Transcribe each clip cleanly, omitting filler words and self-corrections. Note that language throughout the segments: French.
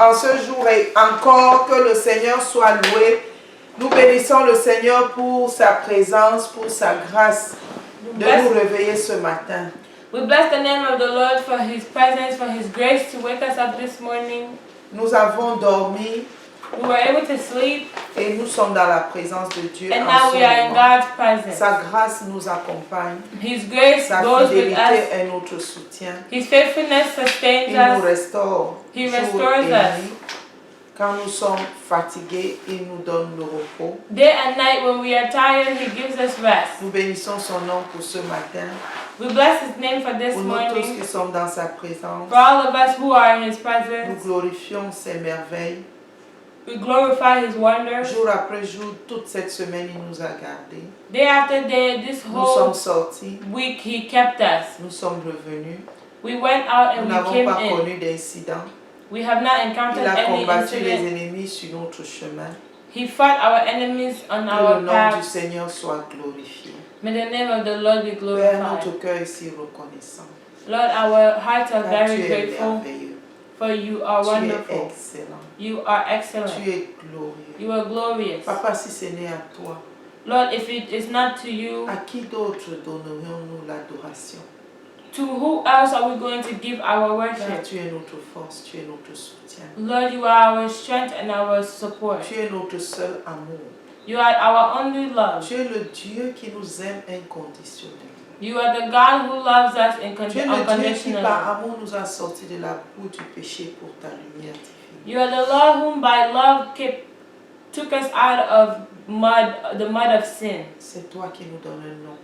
en ce jour et encore que le Seigneur soit loué. Nous bénissons le Seigneur pour sa présence, pour sa grâce de nous réveiller ce matin. We bless the name of the Lord for His presence, for His grace to wake us up this morning. Nous avons dormi We were able to sleep, et nous sommes dans la présence de Dieu and en now ce we are in moment. God's presence. Sa grâce nous accompagne. His grace Sa goes with fidélité us. est notre soutien. His faithfulness sustains Il nous us. restaure He jour restores et us. nuit. Quand nous sommes fatigués, il nous donne le repos. Day and night, when we are tired, He gives us rest. Nous bénissons son nom pour ce matin. We bless His name for this Pour nous tous morning. qui sommes dans sa présence, For all of us who are in His nous presence, glorifions ses merveilles. we glorify His wonders. Jour après jour, toute cette semaine, il nous a gardés. Day after day, this Nous sommes whole sortis, week He kept us. nous sommes revenus. We went out Nous and we n'avons came pas in. connu d'incident. We have not Il encountered a any combattu les incident. ennemis sur notre chemin. He fought our enemies on Que our le nom du path. Seigneur soit glorifié. May the name of the Lord be Père, glorified. notre cœur est si reconnaissant. Lord, our hearts are Car very tu es grateful, merveilleux. for you are Tu es wonderful. excellent. You are excellent. Tu es glorieux. You are glorious. Papa, si ce n'est à toi, Lord, if it is not to you, à qui d'autre donnerions-nous l'adoration? to who else are we going to give our Car worship? tu es notre force, tu es notre soutien. Lord, you are our strength and our support. Tu es notre seul amour. You are our only love. Tu es le Dieu qui nous aime inconditionnellement. You are the God who loves us Tu es le Dieu qui unconditionally. par amour nous a sortis de la boue du péché pour ta lumière divine. You are the Lord whom by love took us out of the mud of sin. C'est toi qui nous donnes un nom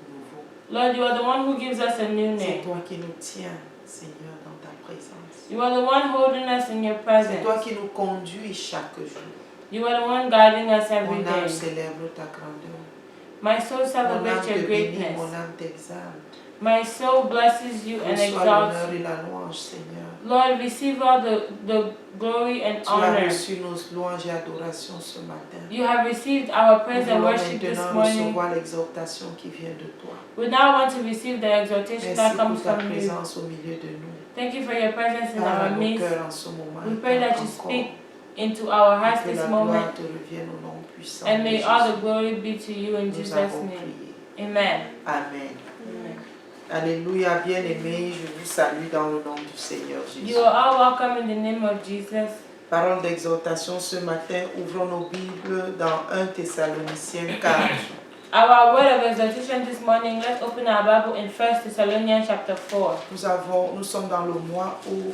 nouveau. Lord, you are the one who gives us a new C'est name. toi qui nous tiens, Seigneur, dans ta présence. You are the one holding us in your C'est toi presence. qui nous conduis chaque jour. You are the one guiding us every Mon âme day. célèbre ta grandeur. My soul Mon âme celebrates te your bénit, greatness. mon âme t'exalte. My soul blesses you and Reçois exalts l'honneur you. et la louange, Seigneur. Lord, receive all the glory and Tu as honor. reçu nos louanges et adorations ce matin. You have received our Nous praise and voulons worship this maintenant morning. recevoir l'exhortation qui vient de toi. We now want to receive the exhortation that Merci comes pour ta from you. présence au milieu de nous. Thank you for your presence in Parle à our nos midst. cœurs en ce moment. We et pray that parle you encore. speak into our hearts Que this la moment, gloire te revienne au nom puissant and de may all the Jésus. glory be to you in Nous Jesus' avons name. prié. Amen. Amen. Amen. Alléluia, bien-aimés, je vous salue dans le nom du Seigneur Jésus. You are all welcome in the name of Jesus. Parole d'exhortation ce matin, ouvrons nos Bibles dans 1 Thessaloniciens 4. Our word of exhortation this morning, let's open our Bible in 1 Thessalonians chapter 4. Nous sommes dans le mois où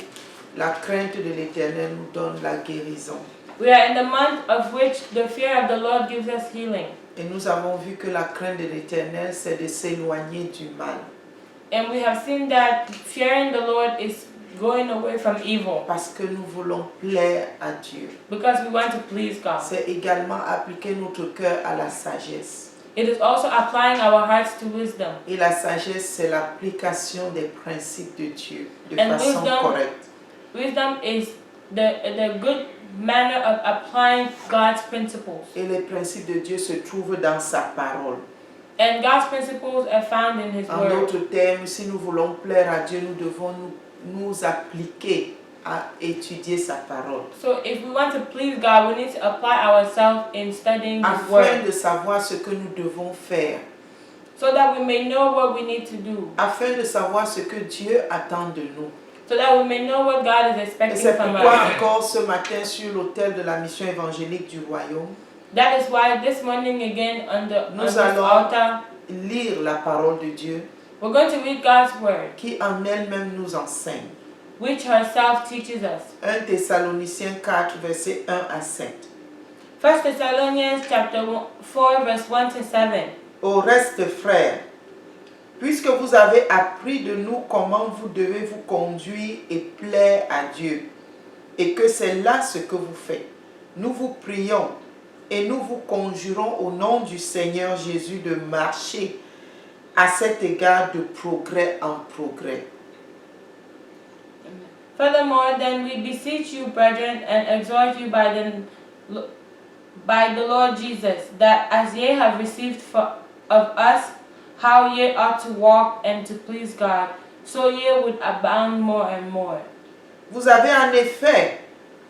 la crainte de l'Éternel nous donne la guérison. We are in the month of which the fear of the Lord gives us healing. Et nous avons vu que la crainte de l'Éternel, c'est de s'éloigner du mal. And we have seen that fearing the Lord is going away from evil Parce que nous voulons plaire à Dieu. because we want to please God. C'est également appliquer notre cœur à la sagesse. It is also applying our hearts to wisdom. Et la sagesse, c'est l'application des principes de Dieu de And façon wisdom- correcte. Wisdom is the good manner of applying God's principles. Et les principes de Dieu se trouvent dans sa parole. And God's principles are found in His En Word. d'autres termes, si nous voulons plaire à Dieu, nous devons nous appliquer à étudier sa parole. So if we want to please God, we need to apply ourselves in studying His Afin Word de savoir ce que nous devons faire. so that we may know what we need to do, Afin de savoir ce que Dieu attend de nous. so that we may know what God is Et expecting c'est from pourquoi us. encore ce matin sur l'autel de la mission évangélique du royaume, That is why this morning again on Nous this allons- altar, lire la parole de Dieu we're going to read God's Word, qui en elle-même nous enseigne. which herself teaches us. 1 Thessaloniciens 4, versets 1 à 7. 1 Thessalonians chapter 4 verse 1 to 7. Au reste, frères, puisque vous avez appris de nous comment vous devez vous conduire et plaire à Dieu, et que c'est là ce que vous faites, nous vous prions et nous vous conjurons au nom du Seigneur Jésus de marcher à cet égard de progrès en progrès. Furthermore, then we beseech you, brethren, and exhort you by the Lord Jesus, that as ye have received of us how ye ought to walk and to please God, so ye would abound more and more. Vous avez en effet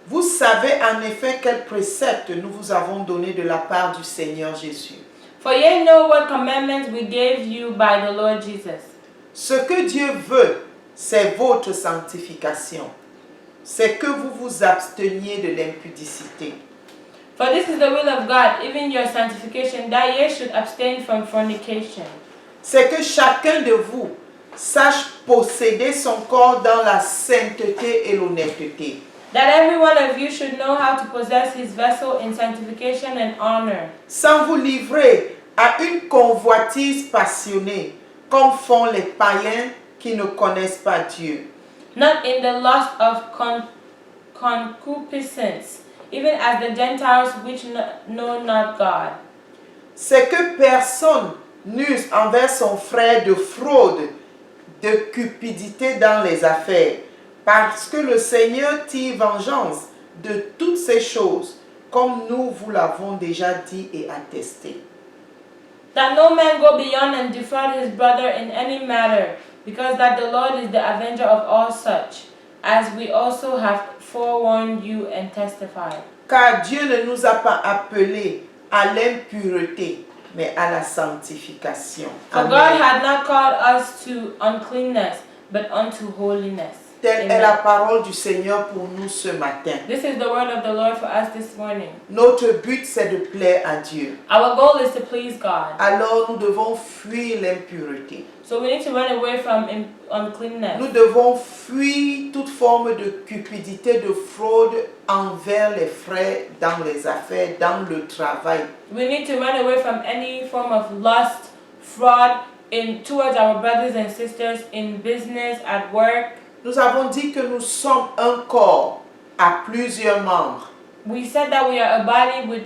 Vous savez en effet quels préceptes nous vous avons donnés de la part du Seigneur Jésus. For ye know what commandments we gave you by the Lord Jesus. Ce que Dieu veut, c'est votre sanctification. C'est que vous vous absteniez de l'impudicité. For this is the will of God, even your sanctification, that ye should abstain from fornication. C'est que chacun de vous sache posséder son corps dans la sainteté et l'honnêteté. That every one of you should know how to possess his vessel in sanctification and honor, Sans vous livrer à une convoitise passionnée, comme font les païens qui ne connaissent pas Dieu. not in the lust of concupiscence, even as the Gentiles which know not God. C'est que personne n'use envers son frère de fraude, de cupidité dans les affaires, parce que le Seigneur tire vengeance de toutes ces choses, comme nous vous l'avons déjà dit et attesté. That no man go beyond and defraud his brother in any matter, because that the Lord is the avenger of all such, as we also have forewarned you and testified. Car Dieu ne nous a pas appelés à l'impureté, mais à la sanctification. For Amen. God had not called us to uncleanness, but unto holiness. Telle Amen. est la parole du Seigneur pour nous ce matin. This is the word of the Lord for us this morning. Notre but, c'est de plaire à Dieu. Our goal is to please God. Alors, nous devons fuir l'impureté. So we need to run away from uncleanness. Nous devons fuir toute forme de cupidité, de fraude envers les frères dans les affaires, dans le travail. We need to run away from any form of lust, fraud towards our brothers and sisters in business, at work. Nous avons dit que nous sommes un corps à plusieurs membres. We said that we are a body with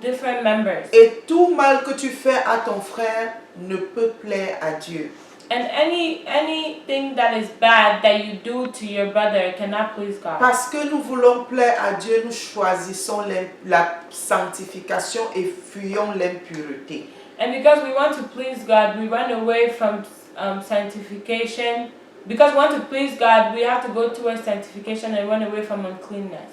different members. Et tout mal que tu fais à ton frère ne peut plaire à Dieu. And anything that is bad that you do to your brother cannot please God. Parce que nous voulons plaire à Dieu, nous choisissons la sanctification et fuyons l'impureté. And because we want to please God, we run away from sanctification. Because we want to please God, we have to go towards sanctification and run away from uncleanness.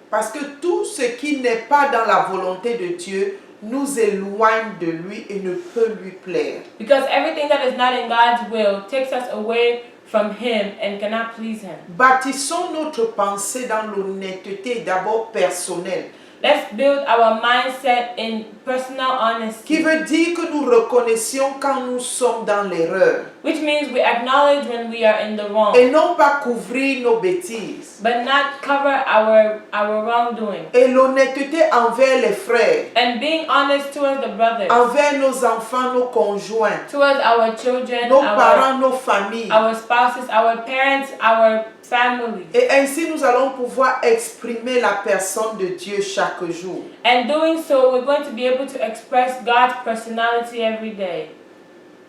Parce que tout ce qui n'est pas dans la volonté de Dieu nous éloigne de lui et ne peut lui plaire. Because everything that is not in God's will takes us away from Him and cannot please Him. Bâtissons notre pensée dans l'honnêteté d'abord personnelle, Let's build our mindset in personal honesty, qui veut dire que nous reconnaissions quand nous sommes dans l'erreur which means we acknowledge when we are in the wrong, et non pas couvrir nos bêtises. but not cover our wrongdoing. Et l'honnêteté envers les frères, And being honest towards the brothers, envers nos enfants, nos conjoints, towards our children, nos parents, nos familles. our spouses, our parents, our families. Et ainsi nous allons pouvoir exprimer la personne de Dieu chaque jour. And doing so, we're going to be able to express God's personality every day.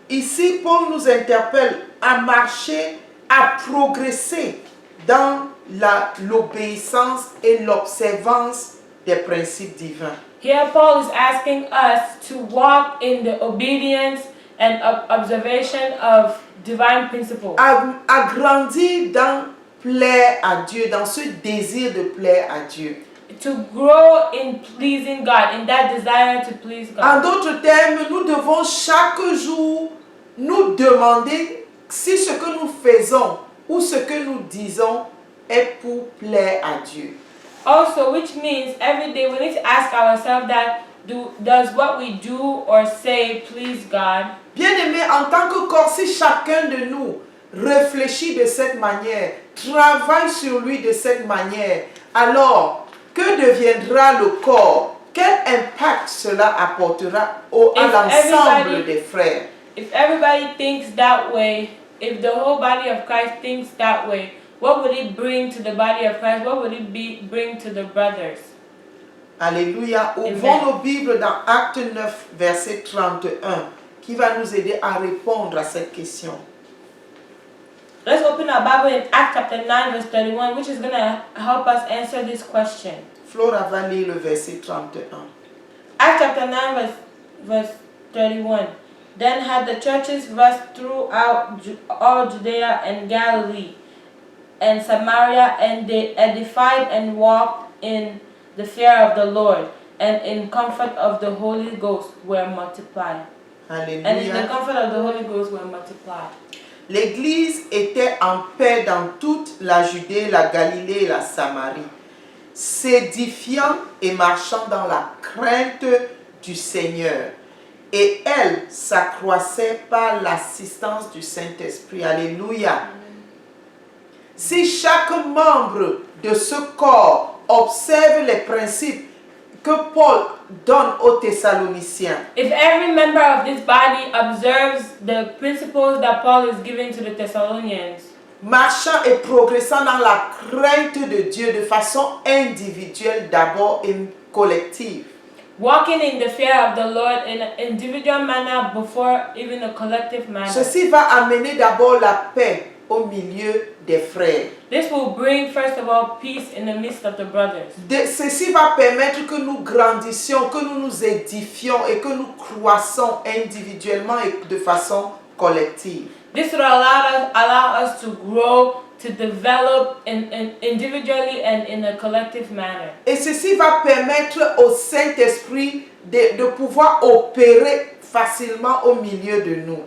Ici, Paul nous interpelle à marcher, à progresser dans l'obéissance et l'observance des principes divins. Here, Paul is asking us to walk in the obedience and observation of divine principles. À grandir dans plaire à Dieu, dans ce désir de plaire à Dieu. To grow in pleasing God, in that desire to please En God. d'autres termes, nous devons chaque jour nous demander si ce que nous faisons ou ce que nous disons est pour plaire à Dieu. Also, which means every day we need to ask ourselves that does what we do or say please God? Bien-aimés, en tant que corps, si chacun de nous réfléchit de cette manière, travaille sur lui de cette manière, alors que deviendra le corps? Quel impact cela apportera à l'ensemble des frères? If everybody thinks that way, if the whole body of Christ thinks that way, what would it bring to the body of Christ? What would it bring to the brothers? Alléluia. Ouvrons nos Bibles dans Acte 9, verset 31, qui va nous aider à répondre à cette question. Let's open our Bible in Acts chapter 9, verse 31, which is going to help us answer this question. Flora va lire le verset 31. Acts chapter 9, verse 31. Then had the churches rest throughout all Judea and Galilee and Samaria, and they edified and walked in the fear of the Lord and in comfort of the Holy Ghost were multiplied. And in the Alléluia. comfort of the Holy Ghost were multiplied. L'Église était en paix dans toute la Judée, la Galilée et la Samarie, s'édifiant et marchant dans la crainte du Seigneur. Et elle s'accroissait par l'assistance du Saint-Esprit. Alléluia. Si chaque membre de ce corps observe les principes que Paul donne aux Thessaloniciens, If every member of this body observes the principles that Paul is giving to the Thessalonians, marchant et progressant dans la crainte de Dieu de façon individuelle d'abord et collective, walking in the fear of the Lord in an individual manner before even a collective manner, ceci va amener d'abord la paix au milieu des frères. this will bring first of all peace in the midst of the brothers. Ceci va permettre que nous grandissions, que nous nous édifions et que nous croissons individuellement et de façon collective. This will allow us to grow, to develop individually and in a collective manner. Et ceci va permettre au Saint-Esprit de pouvoir opérer facilement au milieu de nous.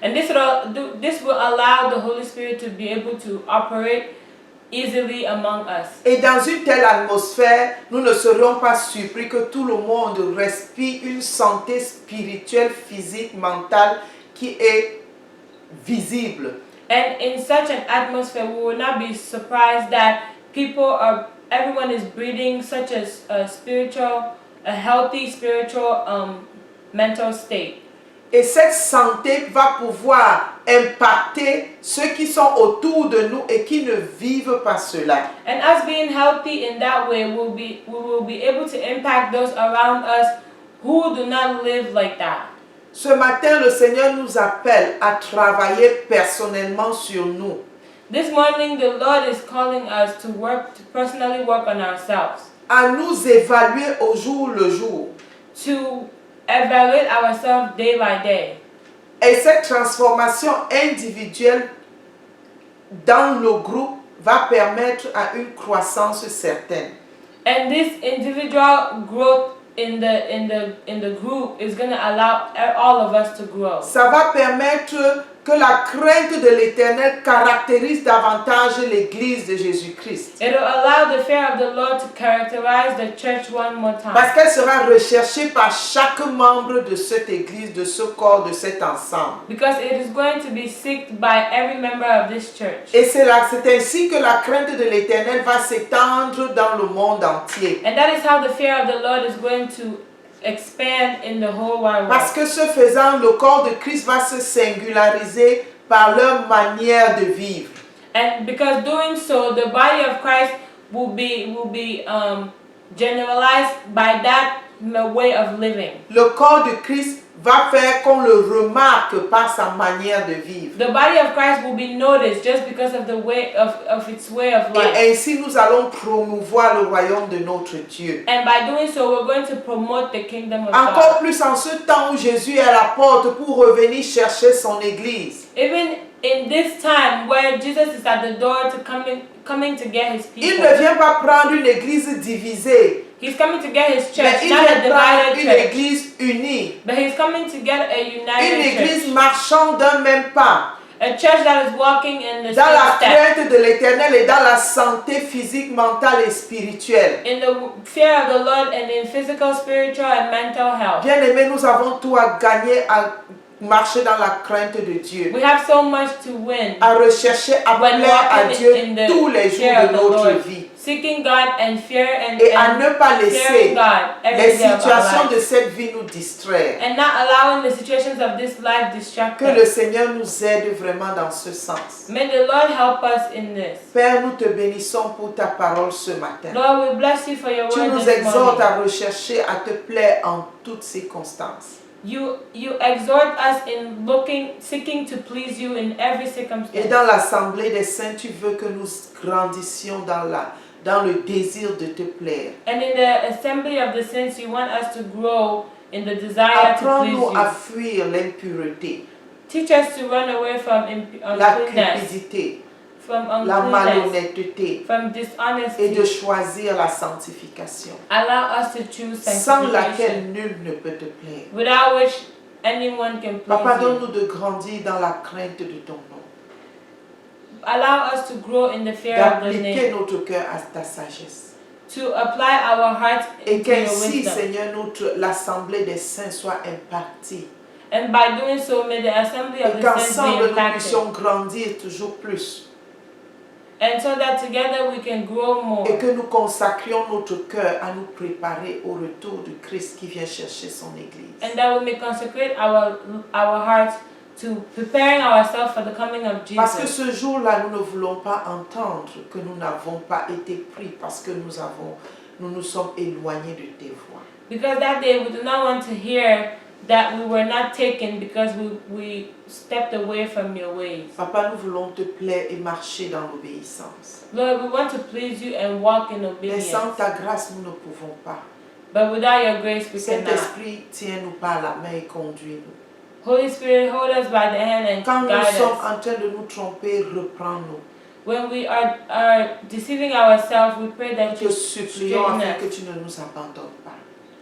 And this will allow the Holy Spirit to be able to operate easily among us. Et dans une telle atmosphère, nous ne serions pas surpris que tout le monde respire une santé spirituelle, physique, mentale qui est visible. And in such an atmosphere, we will not be surprised that everyone is breathing such a healthy spiritual, mental state. Et cette santé va pouvoir impacter ceux qui sont autour de nous et qui ne vivent pas cela. And us being healthy in that way, we will be able to impact those around us who do not live like that. Ce matin, le Seigneur nous appelle à travailler personnellement sur nous. This morning, the Lord is calling us to personally work on ourselves, À nous évaluer au jour le jour. to evaluate ourselves day by day. Et cette transformation individuelle dans le groupe va permettre à une croissance certaine. And this individual growth in the group is going to allow all of us to grow. Ça va permettre que la crainte de l'Éternel caractérise davantage l'Église de Jésus-Christ. It will allow the fear of the Lord to characterize the church one more time. Parce qu'elle sera recherchée par chaque membre de cette Église, de ce corps, de cet ensemble. Because it is going to be sought by every member of this church. Et c'est ainsi que la crainte de l'Éternel va s'étendre dans le monde entier. And that is how the fear of the Lord is going to expand in the whole wide world. Parce que ce faisant, le corps de Christ va se singulariser par leur manière de vivre. And because doing so, the body of Christ will be generalized by that way of living. Le corps de Christ va faire qu'on le remarque par sa manière de vivre. The body of Christ will be noticed just because of the way of its way of life. Et ainsi nous allons promouvoir le royaume de notre Dieu. And by doing so, we're going to promote the kingdom of Encore God. plus en ce temps où Jésus est à la porte pour revenir chercher son Église. Even in this time where Jesus is at the door to coming to get his Il people. ne vient pas prendre une Église divisée, He's coming to get his mais church, il not a vient prendre divided une church. Église unie. But he's coming to get a Une united Église church. marchant d'un même pas, A church that is walking in the dans same la step. crainte de l'Éternel et dans la santé physique, mentale et spirituelle. In the fear of the Lord and in physical, spiritual, and mental health. Bien-aimés, nous avons tout à gagner à marcher dans la crainte de Dieu, We have so much to win. à rechercher à When plaire à walking Dieu in the tous les jours fear de of the notre Lord. vie. Seeking God and fear Et à ne pas fearing laisser God every les day of our situations de lives. cette vie nous distraire. And not allowing the situations of this life distract Que le us. Seigneur nous aide vraiment dans ce sens. May the Lord help us in this. Père, nous te bénissons pour ta parole ce matin. Lord, we bless you for your Tu word nous this exhortes morning. à rechercher, à te plaire en toutes circonstances. You exhort us in seeking to please you in every Et circumstance. dans l'assemblée des saints, tu veux que nous grandissions dans le désir de te plaire. And in the assembly of the saints, you want us to grow in the desire to please Apprends-nous à you. fuir l'impureté, Teach us to run away from la uncleanness, cupidité, from la uncleanness, malhonnêteté from et de dishonesty. choisir la sanctification, Allow us to choose sans sanctification, laquelle nul ne peut te plaire. without which anyone can Papa, please you. donne-nous de grandir dans la crainte de ton nom, Allow us to grow in the fear of the d'appliquer name, notre cœur à ta sagesse. to apply our hearts Et into your qu'ainsi, wisdom. Seigneur, l'assemblée des saints soit impartie. And by doing so, may the assembly of Et the saints qu'ensemble, be nous impacted. puissions grandir toujours plus. And so that together we can grow more. Et que nous consacrions notre cœur à nous préparer au retour de Christ qui vient chercher son Église. And that we may consecrate our hearts to preparing ourselves for the coming of Parce que Jesus. ce jour-là, nous ne voulons pas entendre que nous n'avons pas été pris parce que nous nous sommes éloignés de tes voies. Because that day we do not want to hear that we were not taken because we stepped away from your ways. Papa, nous voulons te plaire et marcher dans l'obéissance. Lord, we want to please you and walk in Mais obedience. sans ta grâce, nous ne pouvons pas. But without your grace, we cannot. Saint-Esprit, tiens-nous par la main et conduis-nous. Holy Spirit, hold us by the hand and Quand nous guide sommes us. en train de nous tromper, reprends-nous. When we are deceiving ourselves, we pray that Nous you te supplions straighten afin que us. tu ne nous abandonnes pas.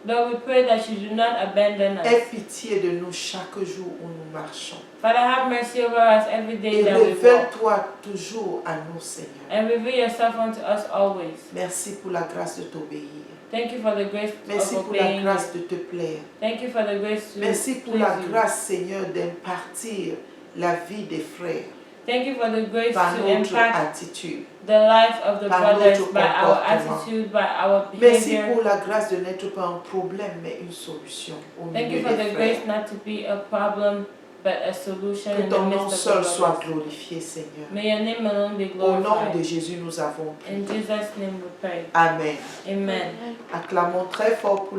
Lord, we pray that you do not abandon Aie us. pitié de nous chaque jour où nous marchons. Father, have mercy over us every day Et that we walk. révèle-toi toujours à nous, Seigneur. And reveal yourself unto us always. Merci pour la grâce de t'obéir. Thank you for the grace Merci of pour la obeying you. grâce de te plaire. Thank you for the grace to Merci pour please la you. grâce, Seigneur, d'impartir la vie des frères Thank you for the grace par to notre impact attitude. the life of the par brothers notre by our comportement. attitude, by our Merci behavior. pour la grâce de n'être pas un problème, mais une solution au Thank milieu you for des the frères. grace not to be a problem, but a solution Que in the ton nom midst of seul the soit brothers. glorifié, Seigneur. May your name alone be Au nom de glorified. Jésus, nous avons In prié. Jesus' name we pray. Amen. Amen. Acclamons très fort pour